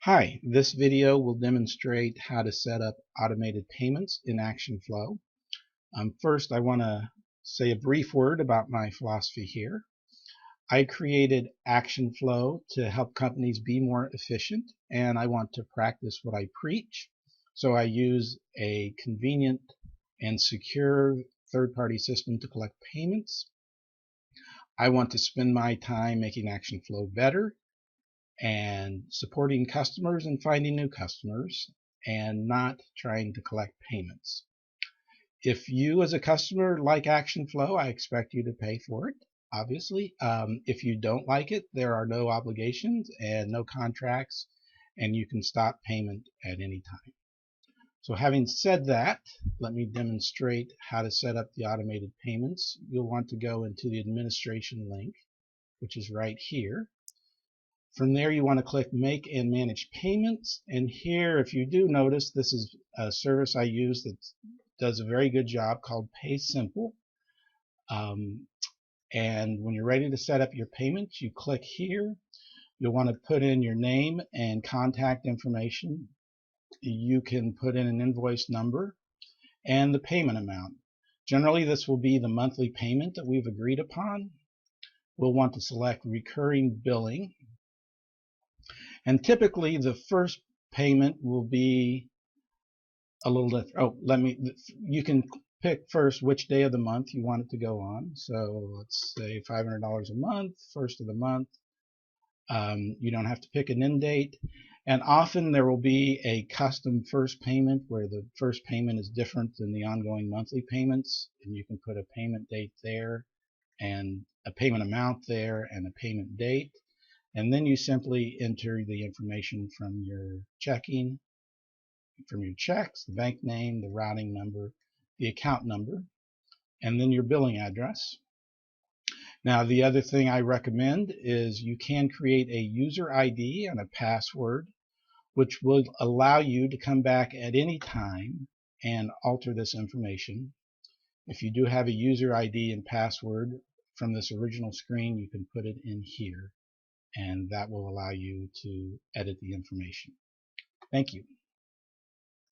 Hi, this video will demonstrate how to set up automated payments in ActionFlow. First, I want to say a brief word about my philosophy here. I created ActionFlow to help companies be more efficient, and I want to practice what I preach. So I use a convenient and secure third-party system to collect payments. I want to spend my time making ActionFlow better and supporting customers and finding new customers and not trying to collect payments. If you as a customer like ActionFlow, I expect you to pay for it, obviously. If you don't like it, there are no obligations and no contracts, and you can stop payment at any time. So having said that, let me demonstrate how to set up the automated payments. You'll want to go into the administration link, which is right here. From there, you want to click Make and Manage Payments. And here, if you do notice, this is a service I use that does a very good job called Pay Simple. And when you're ready to set up your payments, you click here. You'll want to put in your name and contact information. You can put in an invoice number and the payment amount. Generally, this will be the monthly payment that we've agreed upon. We'll want to select Recurring Billing. And typically the first payment will be a little different. You can pick first which day of the month you want it to go on. So let's say $500 a month, first of the month. You don't have to pick an end date. And often there will be a custom first payment where the first payment is different than the ongoing monthly payments. And you can put a payment date there and a payment amount there and a payment date. And then you simply enter the information from your checking, from your checks, the bank name, the routing number, the account number, and then your billing address. Now, the other thing I recommend is you can create a user ID and a password, which will allow you to come back at any time and alter this information. If you do have a user ID and password from this original screen, you can put it in here, and that will allow you to edit the information. Thank you.